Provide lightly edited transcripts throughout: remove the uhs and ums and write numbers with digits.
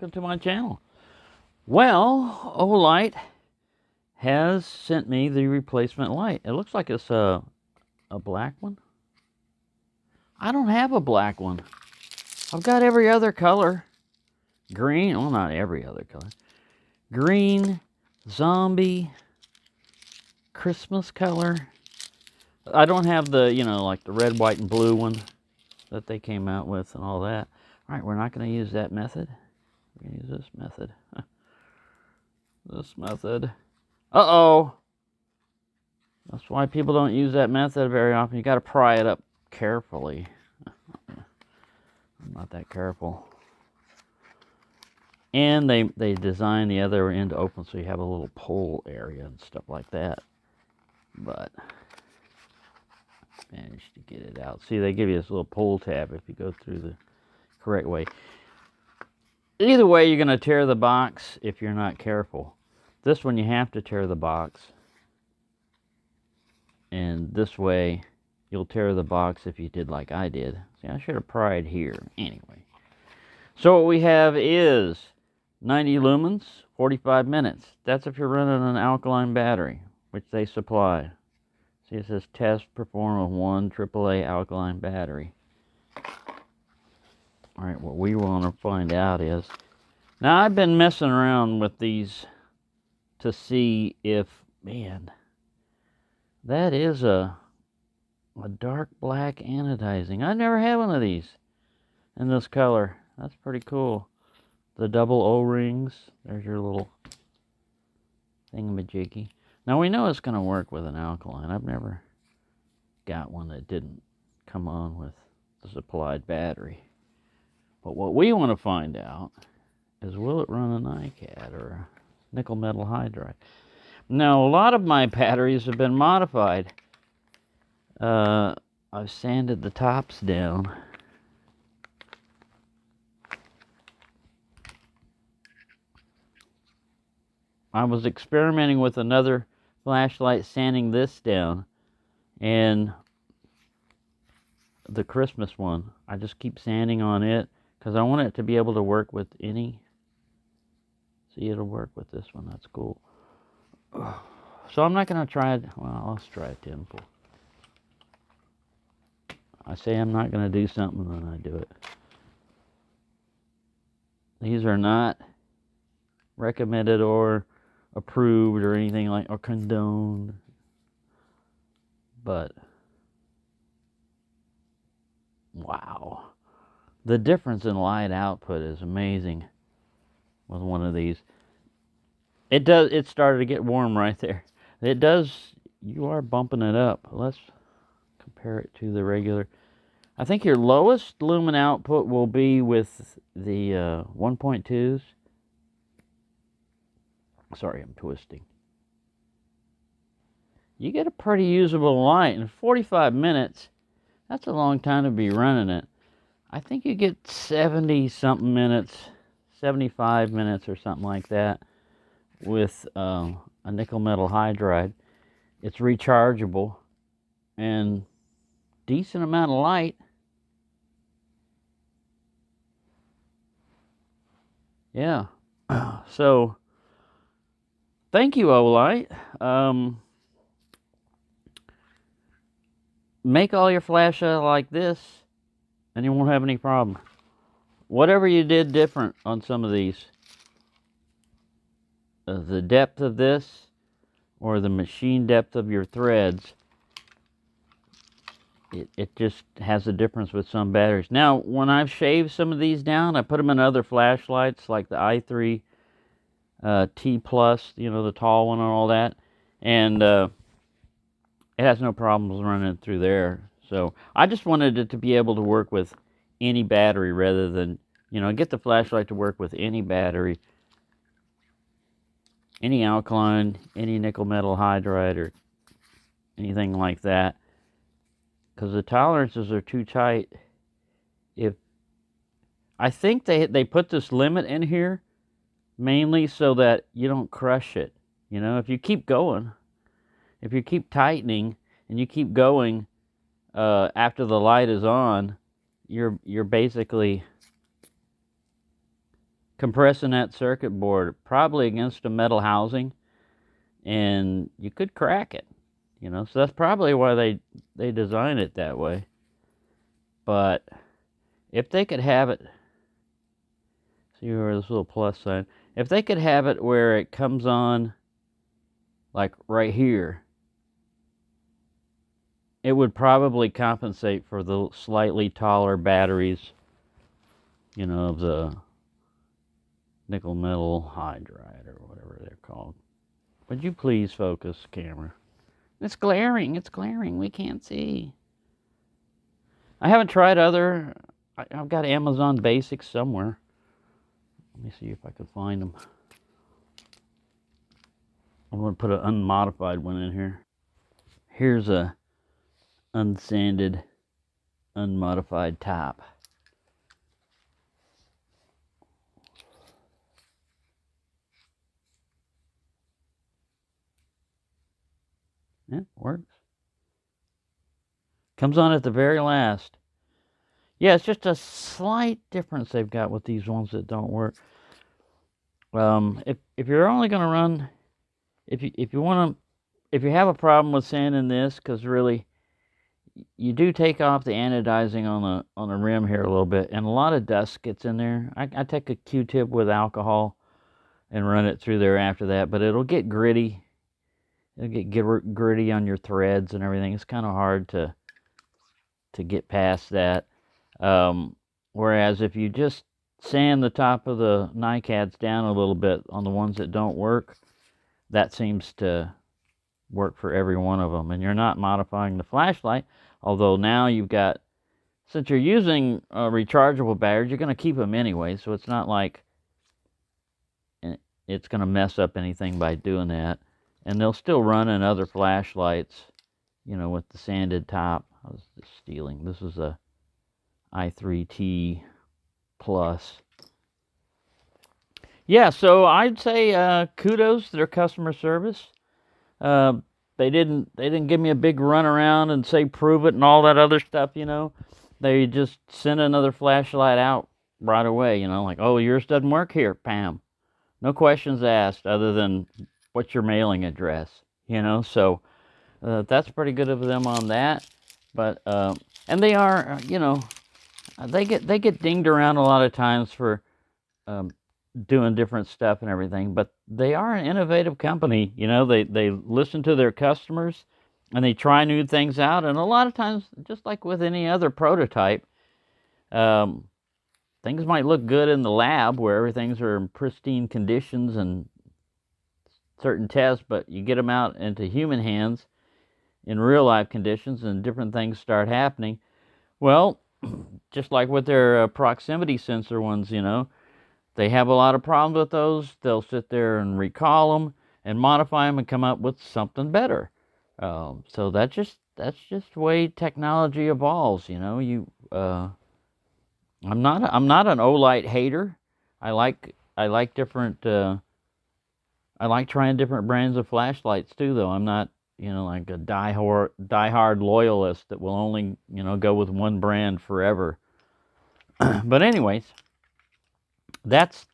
welcome to my channel. Well, Olight has sent me the replacement light. It looks like it's a black one. I don't have a black one. I've got every other color. Green, well, not every other color. Green, zombie, Christmas color. I don't have the, you know, like the red, white, and blue one that they came out with and all that. All right, we're not going to use that method. We're going to use this method. This method. Uh-oh. That's why people don't use that method very often. You got to pry it up carefully. I'm not that careful. And they design the other end open so you have a little pull area and stuff like that. But managed to get it out. See, they give you this little pull tab if you go through the correct way. Either way, you're going to tear the box if you're not careful. This one, you have to tear the box. And this way, you'll tear the box if you did like I did. See, I should have pried here. Anyway. So what we have is 90 lumens, 45 minutes. That's if you're running an alkaline battery, which they supply. See, it says test perform with one AAA alkaline battery. All right, what we want to find out is, now I've been messing around with these to see if, man, that is a dark black anodizing. I've never had one of these in this color. That's pretty cool. The double O-rings. There's your little thingamajiggy. Now we know it's going to work with an alkaline. I've never got one that didn't come on with the supplied battery. But what we want to find out is, will it run an NiCad or a nickel metal hydride? Now, a lot of my batteries have been modified. I've sanded the tops down. I was experimenting with another flashlight, sanding this down, and the Christmas one, I just keep sanding on it because I want it to be able to work with any. See, it'll work with this one. That's cool. So I'm not going to try it. Well, let's try a 10 pull. I say I'm not going to do something, then I do it. These are not recommended or approved or anything like, or condoned. But wow, the difference in light output is amazing with one of these. It started to get warm right there. It does, you are bumping it up. Let's compare it to the regular. I think your lowest lumen output will be with the 1.2s. Sorry, I'm twisting. You get a pretty usable light in 45 minutes. That's a long time to be running it. I think you get 70-something minutes, 75 minutes or something like that with a nickel metal hydride. It's rechargeable and decent amount of light. Yeah. So, thank you, Olight. Make all your flashlights like this, and you won't have any problem. Whatever you did different on some of these, the depth of this, or the machine depth of your threads, it just has a difference with some batteries. Now, when I've shaved some of these down, I put them in other flashlights, like the i3e T+, you know, the tall one and all that, and it has no problems running through there. So I just wanted it to be able to work with any battery rather than, you know, get the flashlight to work with any battery, any alkaline, any nickel metal hydride, or anything like that, because the tolerances are too tight. I think they put this limit in here mainly so that you don't crush it. You know, if you keep going, if you keep tightening and you keep going after the light is on, you're basically compressing that circuit board, probably against a metal housing, and you could crack it, you know. So that's probably why they designed it that way. But if they could have it, see where this little plus sign, if they could have it where it comes on like right here, it would probably compensate for the slightly taller batteries, you know, of the nickel metal hydride or whatever they're called. Would you please focus, camera? It's glaring, we can't see. I haven't tried other, I've got Amazon Basics somewhere. Let me see if I could find them. I'm going to put an unmodified one in here. Here's a unsanded, unmodified top. Yeah, works. Comes on at the very last. Yeah, it's just a slight difference they've got with these ones that don't work. If you're only going to run, if you have a problem with sanding this, because really you do take off the anodizing on the rim here a little bit, and a lot of dust gets in there. I take a Q-tip with alcohol and run it through there after that, but it'll get gritty. It'll get gritty on your threads and everything. It's kind of hard to get past that. Whereas if you just sand the top of the NiCads down a little bit on the ones that don't work, that seems to work for every one of them. And you're not modifying the flashlight, although now you've got, since you're using rechargeable batteries, you're going to keep them anyway, so it's not like it's going to mess up anything by doing that. And they'll still run in other flashlights, you know, with the sanded top. I was just stealing. This is a i3e Plus. Yeah, so I'd say kudos to their customer service. They didn't give me a big runaround and say prove it and all that other stuff, you know. They just sent another flashlight out right away, you know, like, oh, yours doesn't work here, Pam. No questions asked other than what's your mailing address, you know. So that's pretty good of them on that. But and they are, you know, they get dinged around a lot of times for doing different stuff and everything, but they are an innovative company. You know, they listen to their customers and they try new things out. And a lot of times, just like with any other prototype, things might look good in the lab where everything's are in pristine conditions and certain tests, but you get them out into human hands in real life conditions and different things start happening. Well, just like with their proximity sensor ones, you know, they have a lot of problems with those. They'll sit there and recall them and modify them and come up with something better. So that's just the way technology evolves. You know, I'm not an Olight hater. I like different. I like trying different brands of flashlights too, though. I'm not, you know, like a diehard loyalist that will only, you know, go with one brand forever. But anyways, that's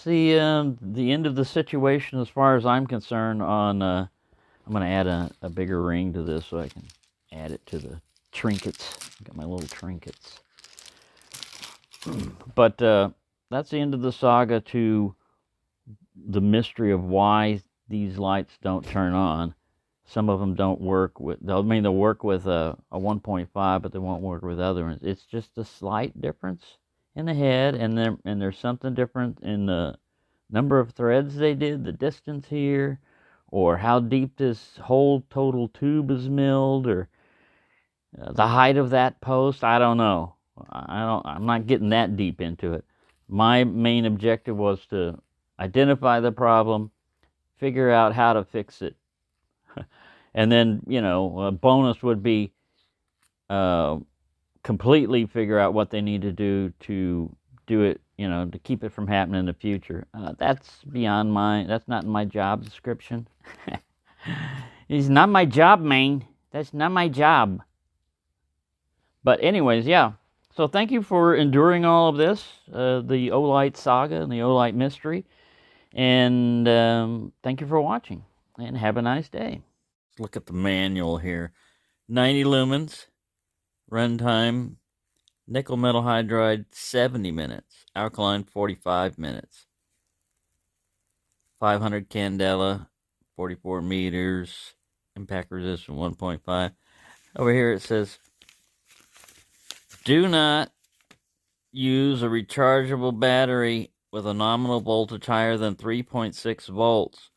the end of the situation as far as I'm concerned. On I'm going to add a bigger ring to this so I can add it to the trinkets. Got my little trinkets. But that's the end of the saga to the mystery of why these lights don't turn on. Some of them don't work with, I mean, they'll work with a 1.5, but they won't work with other ones. It's just a slight difference in the head, and there's something different in the number of threads they did, the distance here, or how deep this whole total tube is milled, or the height of that post. I don't know. I'm not getting that deep into it. My main objective was to identify the problem, figure out how to fix it, and then, you know, a bonus would be completely figure out what they need to do it, you know, to keep it from happening in the future. That's beyond that's not in my job description. It's not my job, man. That's not my job. But anyways, yeah. So thank you for enduring all of this, the Olight saga and the Olight mystery. And thank you for watching. And have a nice day. Let's look at the manual here. 90 lumens, runtime, nickel metal hydride 70 minutes, alkaline 45 minutes, 500 candela, 44 meters, impact resistance 1.5. Over here it says, do not use a rechargeable battery with a nominal voltage higher than 3.6 volts.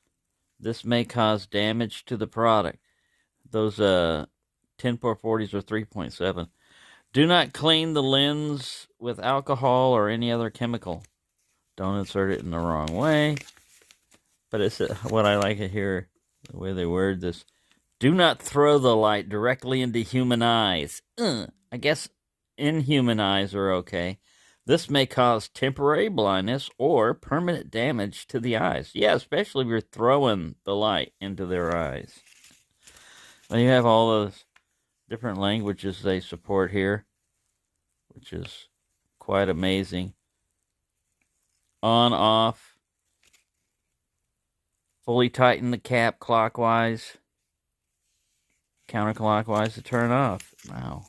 This may cause damage to the product. Those 10440s are 3.7. Do not clean the lens with alcohol or any other chemical. Don't insert it in the wrong way. But it's what I like it here, the way they word this. Do not throw the light directly into human eyes. I guess inhuman eyes are okay. This may cause temporary blindness or permanent damage to the eyes. Yeah, especially if you're throwing the light into their eyes. Well, you have all those different languages they support here, which is quite amazing. On, off. Fully tighten the cap clockwise. Counterclockwise to turn off. Wow.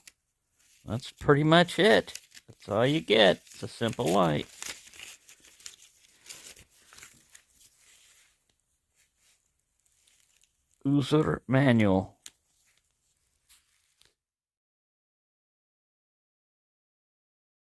That's pretty much it. That's all you get. It's a simple light. User manual.